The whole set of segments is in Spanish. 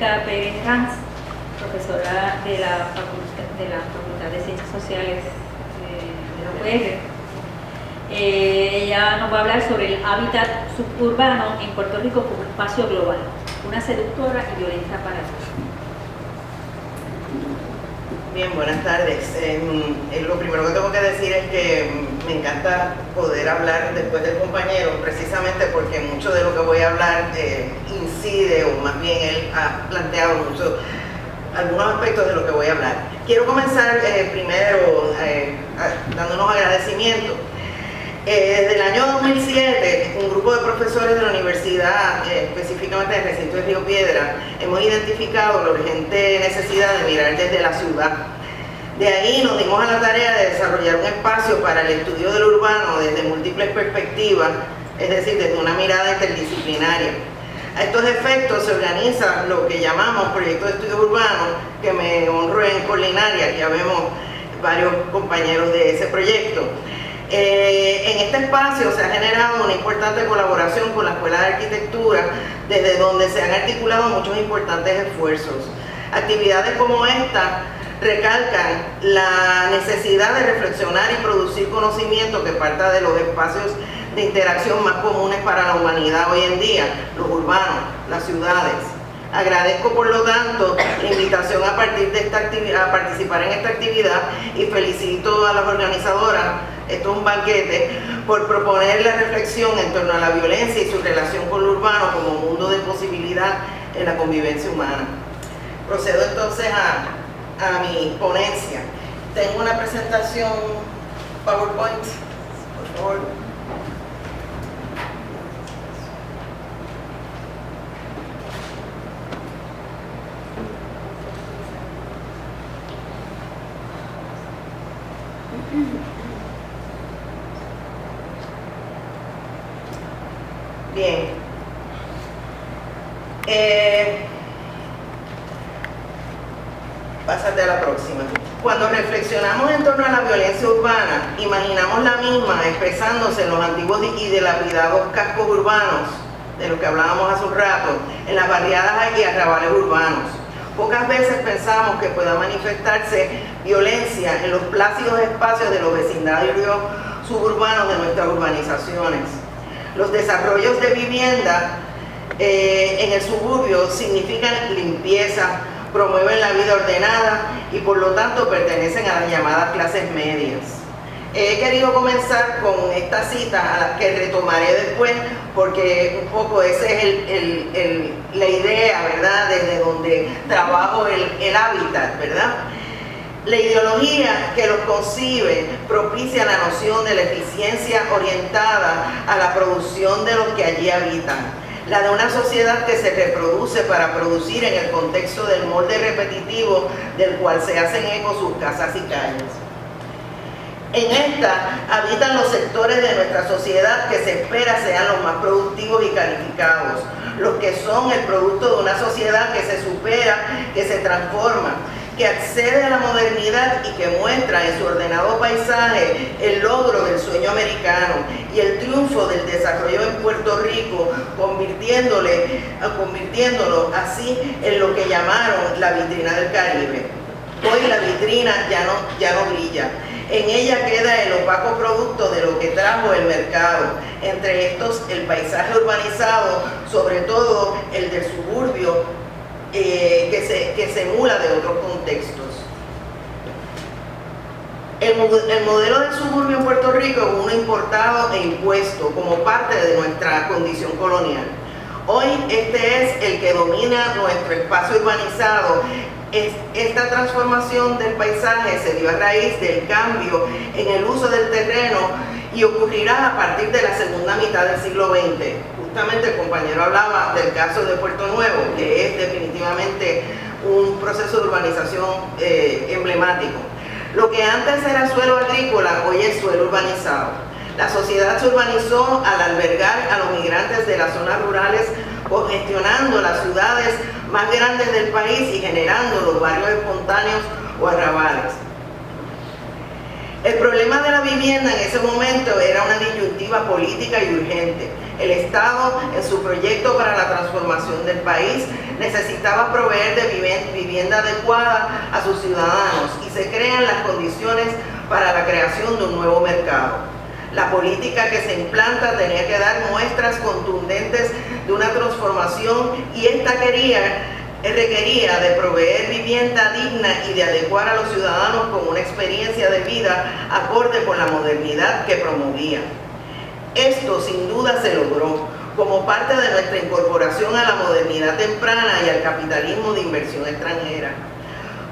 Mónica Pérez Ranz, profesora de la Facultad de Ciencias Sociales de la UPR. Ella nos va a hablar sobre el hábitat suburbano en Puerto Rico como espacio global, una seductora y violenta paradoja. Bien, buenas tardes. Lo primero que tengo que decir es que me encanta poder hablar después del compañero, precisamente porque mucho de lo que voy a hablar incide, o más bien él ha planteado algunos aspectos de lo que voy a hablar. Quiero comenzar primero dando unos agradecimientos. Desde el año 2007, un grupo de profesores de la universidad, específicamente del recinto de Río Piedra, hemos identificado la urgente necesidad de mirar desde la ciudad. De ahí nos dimos a la tarea de desarrollar un espacio para el estudio del urbano desde múltiples perspectivas, es decir, desde una mirada interdisciplinaria. A estos efectos se organiza lo que llamamos Proyecto de Estudios Urbanos, que me honro en coordinar, y ya vemos varios compañeros de ese proyecto. En este espacio se ha generado una importante colaboración con la Escuela de Arquitectura, desde donde se han articulado muchos importantes esfuerzos. Actividades como esta recalcan la necesidad de reflexionar y producir conocimiento que parta de los espacios de interacción más comunes para la humanidad hoy en día, los urbanos, las ciudades. Agradezco, por lo tanto, la invitación a participar en esta actividad y felicito a las organizadoras, esto es un banquete, por proponer la reflexión en torno a la violencia y su relación con lo urbano como mundo de posibilidad en la convivencia humana. Procedo entonces a mi ponencia. Tengo una presentación PowerPoint, por favor. Bien. Pásate a la próxima. Cuando reflexionamos en torno a la violencia urbana, imaginamos la misma expresándose en los antiguos y dilapidados cascos urbanos, de los que hablábamos hace un rato, en las barriadas y arrabales urbanos. Pocas veces pensamos que pueda manifestarse violencia en los plácidos espacios de los vecindarios suburbanos de nuestras urbanizaciones. Los desarrollos de vivienda en el suburbio significan limpieza, promueven la vida ordenada y por lo tanto pertenecen a las llamadas clases medias. He querido comenzar con esta cita, a la que retomaré después, porque un poco esa es la idea, ¿verdad?, desde donde trabajo el hábitat, ¿verdad? La ideología que los concibe propicia la noción de la eficiencia orientada a la producción de los que allí habitan, la de una sociedad que se reproduce para producir en el contexto del molde repetitivo del cual se hacen eco sus casas y calles. En esta habitan los sectores de nuestra sociedad que se espera sean los más productivos y calificados, los que son el producto de una sociedad que se supera, que se transforma, que accede a la modernidad y que muestra en su ordenado paisaje el logro del sueño americano y el triunfo del desarrollo en Puerto Rico, convirtiéndolo así en lo que llamaron la vitrina del Caribe. Hoy la vitrina ya no brilla. En ella queda el opaco producto de lo que trajo el mercado, entre estos el paisaje urbanizado, sobre todo el del suburbio, que se emula de otros contextos. El modelo del suburbio en Puerto Rico es uno importado e impuesto como parte de nuestra condición colonial. Hoy este es el que domina nuestro espacio urbanizado. Esta transformación del paisaje se dio a raíz del cambio en el uso del terreno y ocurrirá a partir de la segunda mitad del siglo XX. Justamente el compañero hablaba del caso de Puerto Nuevo, que es definitivamente un proceso de urbanización emblemático. Lo que antes era suelo agrícola, hoy es suelo urbanizado. La sociedad se urbanizó al albergar a los migrantes de las zonas rurales, congestionando las ciudades más grandes del país y generando los barrios espontáneos o arrabales. El problema de la vivienda en ese momento era una disyuntiva política y urgente. el Estado, en su proyecto para la transformación del país, necesitaba proveer de vivienda adecuada a sus ciudadanos y se crean las condiciones para la creación de un nuevo mercado. La política que se implanta tenía que dar muestras contundentes de una transformación y esta requería de proveer vivienda digna y de adecuar a los ciudadanos con una experiencia de vida acorde con la modernidad que promovía. Esto sin duda se logró como parte de nuestra incorporación a la modernidad temprana y al capitalismo de inversión extranjera.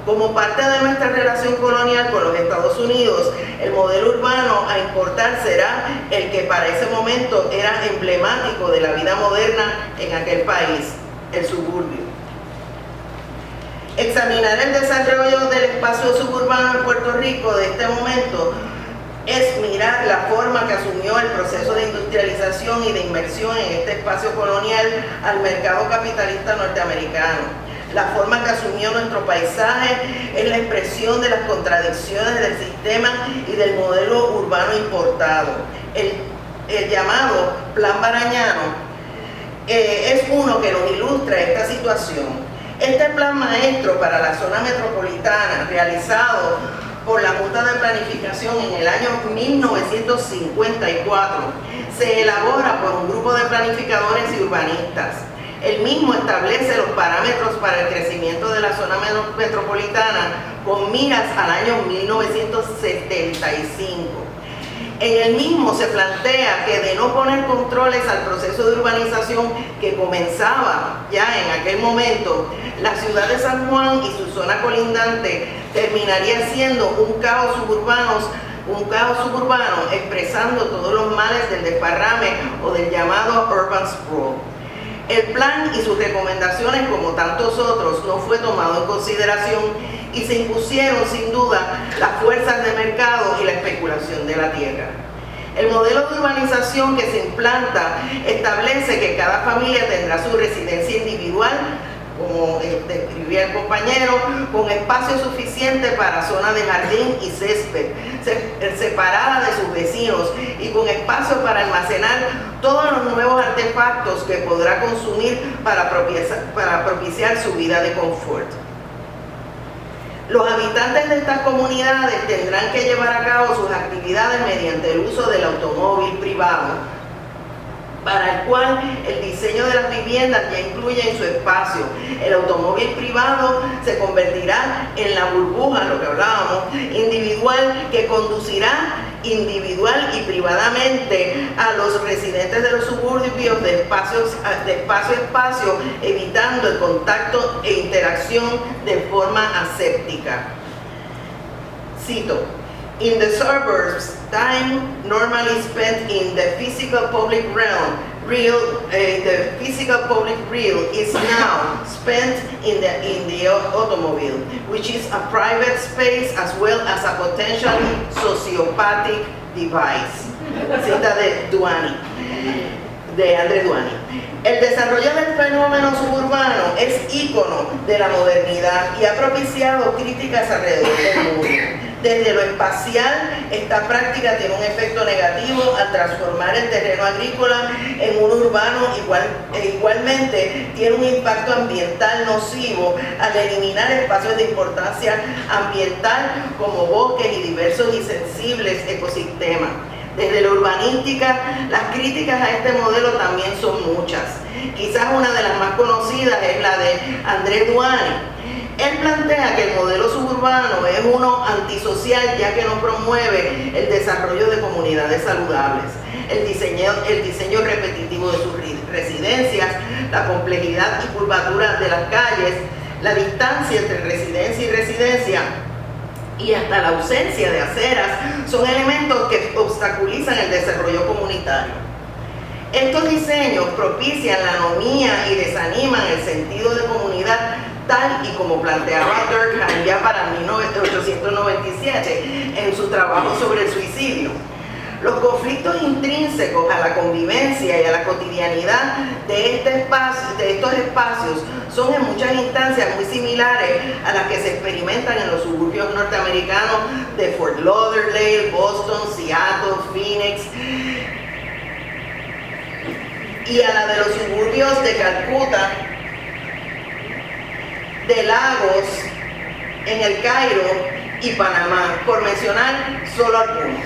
Como parte de nuestra relación colonial con los Estados Unidos, el modelo urbano a importar será el que para ese momento era emblemático de la vida moderna en aquel país, el suburbio. Examinar el desarrollo del espacio suburbano en Puerto Rico de este momento es mirar la forma que asumió el proceso de industrialización y de inmersión en este espacio colonial al mercado capitalista norteamericano. La forma que asumió nuestro paisaje es la expresión de las contradicciones del sistema y del modelo urbano importado. El llamado Plan Barañano es uno que nos ilustra esta situación. Este plan maestro para la zona metropolitana, realizado por la Junta de Planificación en el año 1954, se elabora por un grupo de planificadores y urbanistas. El mismo establece los parámetros para el crecimiento de la zona metropolitana con miras al año 1975. En el mismo se plantea que de no poner controles al proceso de urbanización que comenzaba ya en aquel momento, la ciudad de San Juan y su zona colindante terminaría siendo un caos suburbano expresando todos los males del desparrame o del llamado urban sprawl. El plan y sus recomendaciones, como tantos otros, no fue tomado en consideración y se impusieron sin duda las fuerzas de mercado y la especulación de la tierra. El modelo de urbanización que se implanta establece que cada familia tendrá su residencia individual, como describía el compañero, con espacio suficiente para zona de jardín y césped, separada de sus vecinos y con espacio para almacenar todos los nuevos artefactos que podrá consumir para propiciar su vida de confort. Los habitantes de estas comunidades tendrán que llevar a cabo sus actividades mediante el uso del automóvil privado, para el cual el diseño de las viviendas ya incluye en su espacio. El automóvil privado se convertirá en la burbuja, lo que hablábamos, individual, que conducirá individual y privadamente a los residentes de los suburbios de espacio a espacio, evitando el contacto e interacción de forma aséptica. Cito: "In the suburbs, time normally spent in the physical public realm is now spent in the automobile, which is a private space as well as a potentially sociopathic device." Cita de Andrés Duany. El desarrollo del fenómeno suburbano es ícono de la modernidad y ha propiciado críticas alrededor del mundo. Desde lo espacial, esta práctica tiene un efecto negativo al transformar el terreno agrícola en un urbano, igualmente tiene un impacto ambiental nocivo al eliminar espacios de importancia ambiental como bosques y diversos y sensibles ecosistemas. Desde la urbanística, las críticas a este modelo también son muchas. Quizás una de las más conocidas es la de Andrés Duany. Él plantea que el modelo suburbano es uno antisocial, ya que no promueve el desarrollo de comunidades saludables, el diseño repetitivo de sus residencias, la complejidad y curvatura de las calles, la distancia entre residencia y residencia y hasta la ausencia de aceras son elementos que obstaculizan el desarrollo comunitario. Estos diseños propician la anomía y desaniman el sentido de comunidad, tal y como planteaba Durkheim ya para 1897 en su trabajo sobre el suicidio. Los conflictos intrínsecos a la convivencia y a la cotidianidad de estos espacios son en muchas instancias muy similares a las que se experimentan en los suburbios norteamericanos de Fort Lauderdale, Boston, Seattle, Phoenix, y a la de los suburbios de Calcuta, de Lagos, en el Cairo y Panamá, por mencionar solo algunos.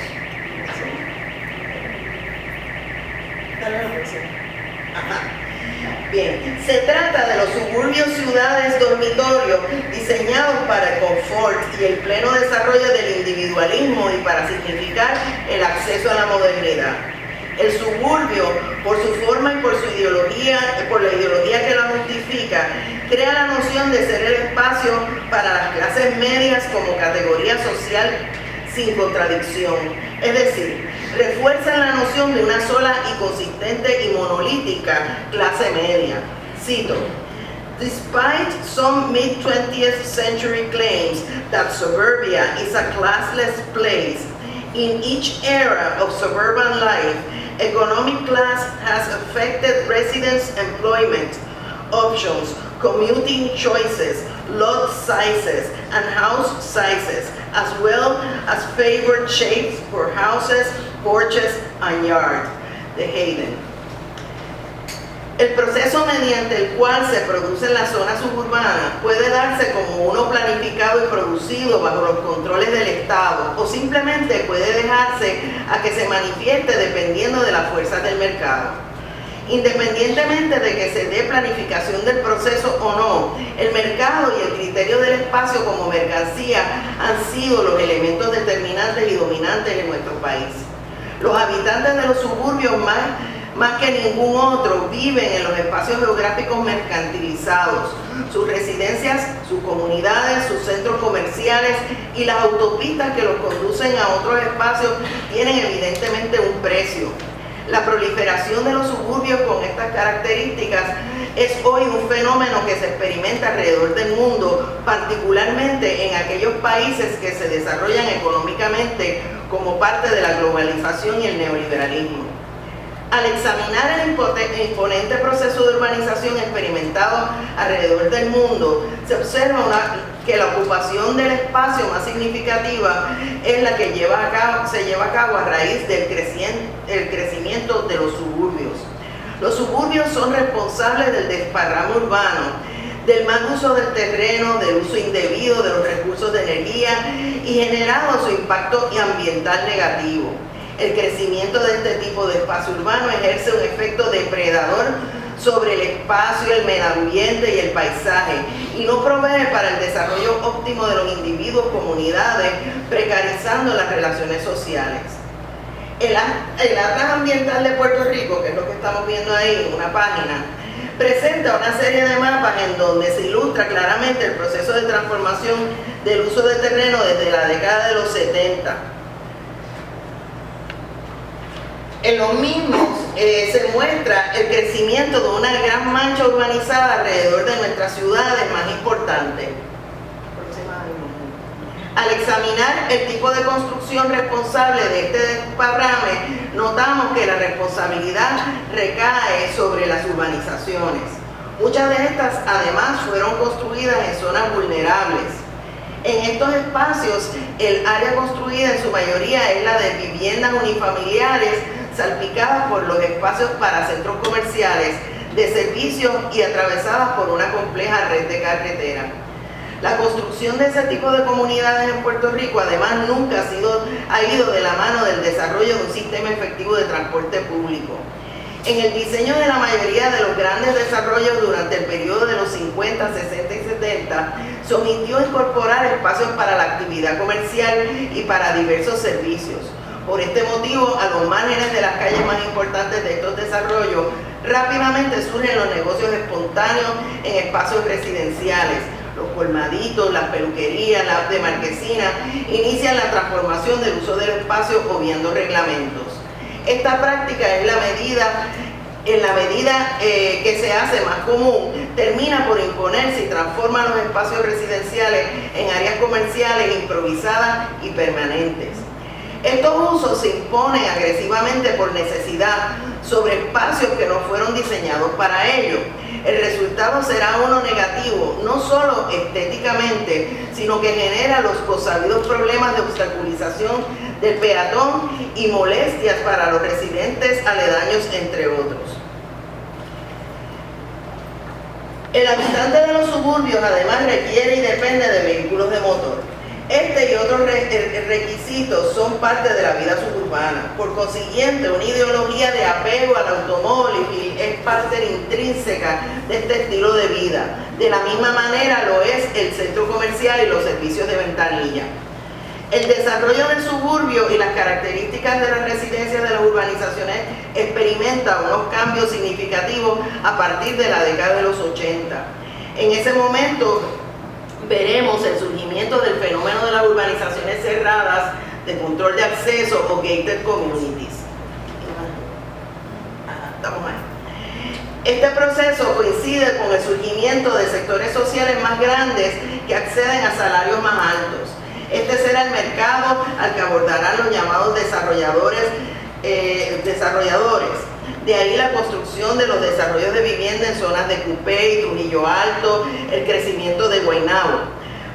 Bien, se trata de los suburbios ciudades dormitorios diseñados para el confort y el pleno desarrollo del individualismo y para significar el acceso a la modernidad. El suburbio, por su forma y por su ideología, por la ideología que la justifica, crea la noción de ser el espacio para las clases medias como categoría social sin contradicción. Es decir, refuerza la noción de una sola y consistente y monolítica clase media. Cito: "Despite some mid-20th century claims that suburbia is a classless place, in each era of suburban life, economic class has affected residents' employment options, commuting choices, lot sizes, and house sizes, as well as favored shapes for houses, porches, and yards." De Hayden. El proceso mediante el cual se producen las zonas suburbanas puede darse como uno planificado y producido bajo los controles del Estado, o simplemente puede dejarse a que se manifieste dependiendo de las fuerzas del mercado. Independientemente de que se dé planificación del proceso o no, el mercado y el criterio del espacio como mercancía han sido los elementos determinantes y dominantes en nuestro país. Los habitantes de los suburbios más que ningún otro viven en los espacios geográficos mercantilizados. Sus residencias, sus comunidades, sus centros comerciales y las autopistas que los conducen a otros espacios tienen evidentemente un precio. La proliferación de los suburbios con estas características es hoy un fenómeno que se experimenta alrededor del mundo, particularmente en aquellos países que se desarrollan económicamente como parte de la globalización y el neoliberalismo. Al examinar el imponente proceso de urbanización experimentado alrededor del mundo, se observa que la ocupación del espacio más significativa es la que se lleva a cabo a raíz del crecimiento de los suburbios. Los suburbios son responsables del desparramo urbano, del mal uso del terreno, del uso indebido de los recursos de energía y generado su impacto ambiental negativo. El crecimiento de este tipo de espacio urbano ejerce un efecto depredador sobre el espacio, el medio ambiente y el paisaje, y no provee para el desarrollo óptimo de los individuos, comunidades, precarizando las relaciones sociales. El Atlas Ambiental de Puerto Rico, que es lo que estamos viendo ahí en una página, presenta una serie de mapas en donde se ilustra claramente el proceso de transformación del uso de terreno desde la década de los 70. En los mismos se muestra el crecimiento de una gran mancha urbanizada alrededor de nuestras ciudades más importantes. Al examinar el tipo de construcción responsable de este desparrame, notamos que la responsabilidad recae sobre las urbanizaciones. Muchas de estas, además, fueron construidas en zonas vulnerables. En estos espacios, el área construida en su mayoría es la de viviendas unifamiliares, salpicadas por los espacios para centros comerciales, de servicios y atravesadas por una compleja red de carretera. La construcción de ese tipo de comunidades en Puerto Rico, además, nunca ha ido de la mano del desarrollo de un sistema efectivo de transporte público. En el diseño de la mayoría de los grandes desarrollos durante el periodo de los 50, 60 y 70, se omitió incorporar espacios para la actividad comercial y para diversos servicios. Por este motivo, a los márgenes de las calles más importantes de estos desarrollos, rápidamente surgen los negocios espontáneos en espacios residenciales. Los colmaditos, las peluquerías, las de marquesina, inician la transformación del uso del espacio obviando reglamentos. Esta práctica es en la medida que se hace más común, termina por imponerse y transforma los espacios residenciales en áreas comerciales improvisadas y permanentes. Estos usos se imponen agresivamente por necesidad sobre espacios que no fueron diseñados para ello. El resultado será uno negativo, no solo estéticamente, sino que genera los consabidos problemas de obstaculización del peatón y molestias para los residentes aledaños, entre otros. El habitante de los suburbios además requiere y depende de vehículos de motor. Este y otros requisitos son parte de la vida suburbana. Por consiguiente, una ideología de apego al automóvil es parte intrínseca de este estilo de vida. De la misma manera lo es el centro comercial y los servicios de ventanilla. El desarrollo del suburbio y las características de las residencias de las urbanizaciones experimentan unos cambios significativos a partir de la década de los 80. En ese momento veremos el surgimiento del fenómeno de las urbanizaciones cerradas de control de acceso o gated communities. Estamos ahí. Este proceso coincide con el surgimiento de sectores sociales más grandes que acceden a salarios más altos. Este será el mercado al que abordarán los llamados desarrolladores. De ahí la construcción de los desarrollos de vivienda en zonas de Cupey, Trujillo Alto, el crecimiento de Guaynabo.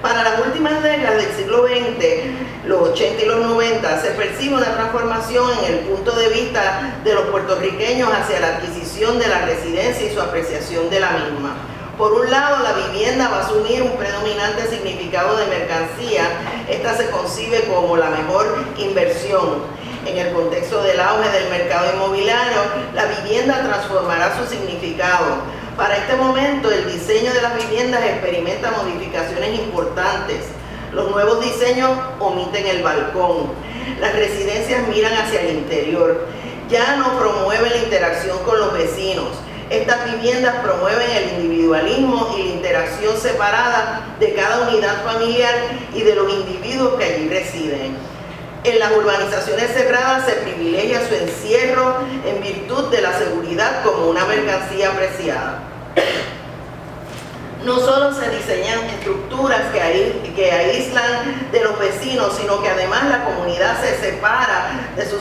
Para las últimas décadas del siglo XX, los 80 y los 90, se percibe una transformación en el punto de vista de los puertorriqueños hacia la adquisición de la residencia y su apreciación de la misma. Por un lado, la vivienda va a asumir un predominante significado de mercancía. Esta se concibe como la mejor inversión. En el contexto del auge del mercado inmobiliario, la vivienda transformará su significado. Para este momento, el diseño de las viviendas experimenta modificaciones importantes. Los nuevos diseños omiten el balcón. Las residencias miran hacia el interior. Ya no promueven la interacción con los vecinos. Estas viviendas promueven el individualismo y la interacción separada de cada unidad familiar y de los individuos que allí residen. En las urbanizaciones cerradas se privilegia su encierro en virtud de la seguridad como una mercancía apreciada. No solo se diseñan estructuras que aíslan de los vecinos, sino que además la comunidad se separa de su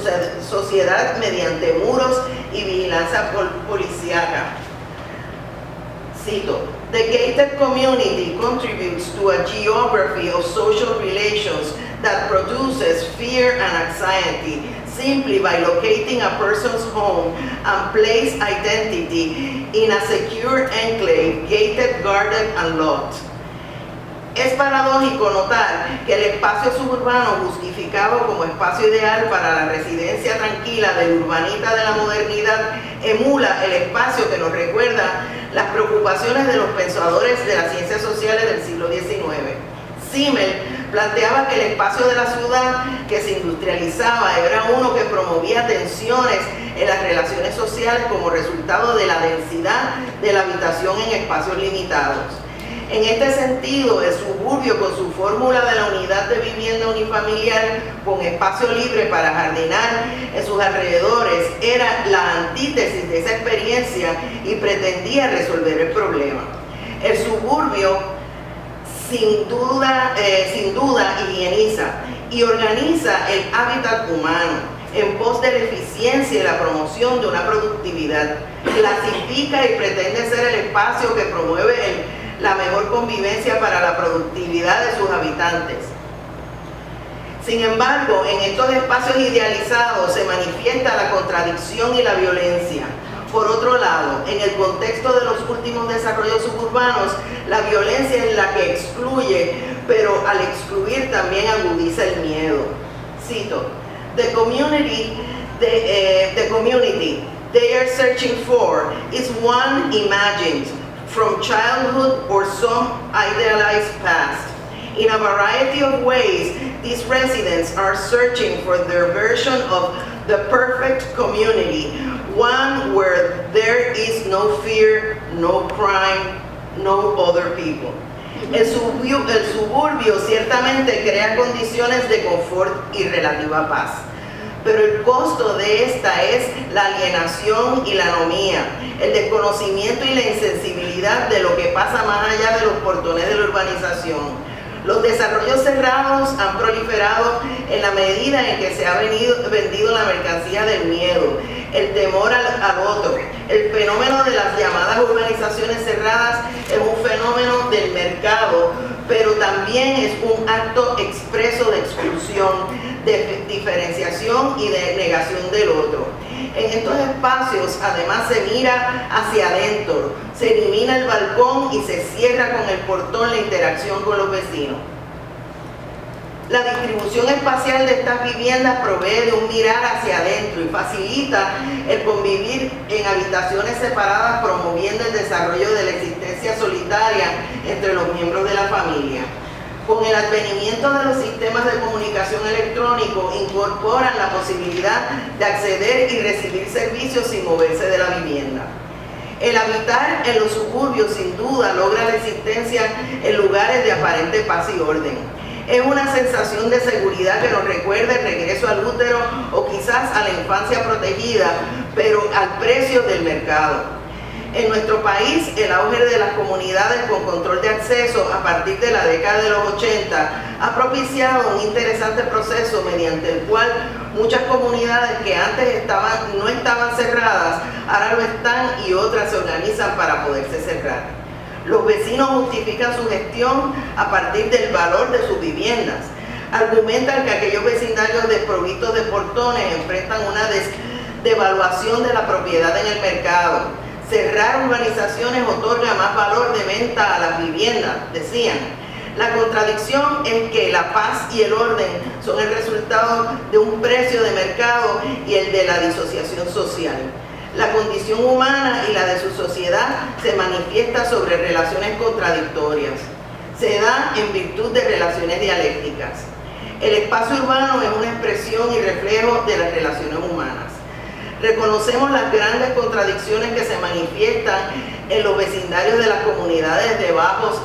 sociedad mediante muros y vigilancia policíaca. Cito: "The gated community contributes to a geography of social relations that produces fear and anxiety simply by locating a person's home and place identity in a secure enclave, gated, guarded, and locked." Es paradójico notar que el espacio suburbano, justificado como espacio ideal para la residencia tranquila del urbanita de la modernidad, emula el espacio que nos recuerda las preocupaciones de los pensadores de las ciencias sociales del siglo XIX. Simmel planteaba que el espacio de la ciudad que se industrializaba era uno que promovía tensiones en las relaciones sociales como resultado de la densidad de la habitación en espacios limitados. En este sentido, el suburbio, con su fórmula de la unidad de vivienda unifamiliar con espacio libre para jardinar en sus alrededores, era la antítesis de esa experiencia y pretendía resolver el problema. El suburbio sin duda higieniza y organiza el hábitat humano en pos de la eficiencia y la promoción de una productividad. Clasifica y pretende ser el espacio que promueve la mejor convivencia para la productividad de sus habitantes. Sin embargo, en estos espacios idealizados se manifiesta la contradicción y la violencia. Por otro lado, en el contexto de los últimos desarrollos suburbanos, la violencia es la que excluye, pero al excluir también agudiza el miedo. Cito: "The community they are searching for is one imagined from childhood or some idealized past. In a variety of ways, these residents are searching for their version of the perfect community, one where there is no fear, no crime, no other people." El suburbio ciertamente crea condiciones de confort y relativa paz, pero el costo de esta es la alienación y la anomía, el desconocimiento y la insensibilidad de lo que pasa más allá de los portones de la urbanización. Los desarrollos cerrados han proliferado en la medida en que se ha vendido la mercancía del miedo, el temor al otro. El fenómeno de las llamadas urbanizaciones cerradas es un fenómeno del mercado, pero también es un acto expreso de exclusión, de diferenciación y de negación del otro. En estos espacios además se mira hacia adentro, se elimina el balcón y se cierra con el portón la interacción con los vecinos. La distribución espacial de estas viviendas provee de un mirar hacia adentro y facilita el convivir en habitaciones separadas, promoviendo el desarrollo de la existencia solitaria entre los miembros de la familia. Con el advenimiento de los sistemas de comunicación electrónico, incorporan la posibilidad de acceder y recibir servicios sin moverse de la vivienda. El habitar en los suburbios sin duda logra la existencia en lugares de aparente paz y orden. Es una sensación de seguridad que nos recuerda el regreso al útero o quizás a la infancia protegida, pero al precio del mercado. En nuestro país, el auge de las comunidades con control de acceso a partir de la década de los 80 ha propiciado un interesante proceso mediante el cual muchas comunidades que antes no estaban cerradas, ahora lo están y otras se organizan para poderse cerrar. Los vecinos justifican su gestión a partir del valor de sus viviendas. Argumentan que aquellos vecindarios desprovistos de portones enfrentan una devaluación de la propiedad en el mercado. Cerrar urbanizaciones otorga más valor de venta a las viviendas, decían. La contradicción es que la paz y el orden son el resultado de un precio de mercado y el de la disociación social. La condición humana y la de su sociedad se manifiesta sobre relaciones contradictorias. Se da en virtud de relaciones dialécticas. El espacio urbano es una expresión y reflejo de las relaciones humanas. Reconocemos las grandes contradicciones que se manifiestan en los vecindarios de las comunidades de bajos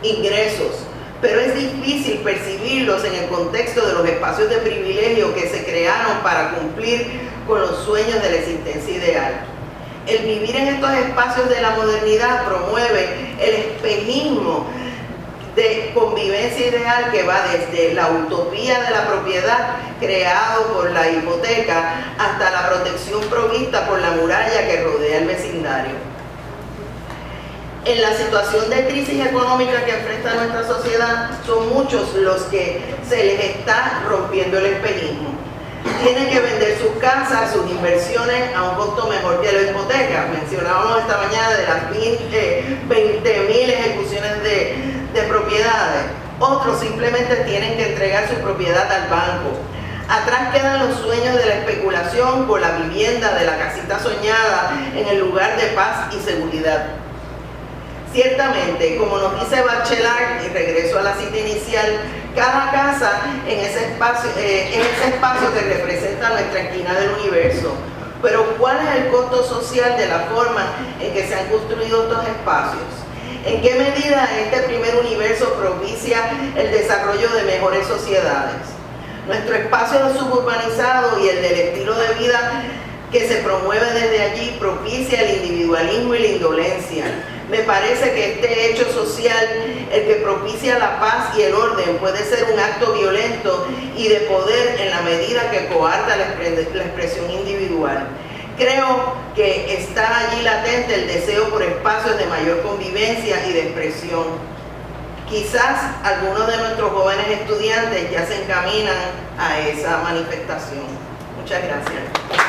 ingresos, pero es difícil percibirlos en el contexto de los espacios de privilegio que se crearon para cumplir con los sueños de la existencia ideal. El vivir en estos espacios de la modernidad promueve el espejismo de convivencia ideal que va desde la utopía de la propiedad creado por la hipoteca hasta la protección provista por la muralla que rodea el vecindario. En la situación de crisis económica que enfrenta nuestra sociedad, son muchos los que se les está rompiendo el espejismo. Tienen que vender sus casas, sus inversiones a un costo mejor que la hipoteca. Mencionábamos esta mañana de las 20.000 ejecuciones de propiedades. Otros simplemente tienen que entregar su propiedad al banco. Atrás quedan los sueños de la especulación por la vivienda de la casita soñada en el lugar de paz y seguridad. Ciertamente, como nos dice Bachelard, y regreso a la cita inicial, cada casa en ese espacio que representa nuestra esquina del universo. Pero ¿cuál es el costo social de la forma en que se han construido estos espacios? ¿En qué medida este primer universo propicia el desarrollo de mejores sociedades? Nuestro espacio suburbanizado y el del estilo de vida que se promueve desde allí propicia el individualismo y la indolencia. Me parece que este hecho social, el que propicia la paz y el orden, puede ser un acto violento y de poder en la medida que coarta la expresión individual. Creo que está allí latente el deseo por espacios de mayor convivencia y de expresión. Quizás algunos de nuestros jóvenes estudiantes ya se encaminan a esa manifestación. Muchas gracias.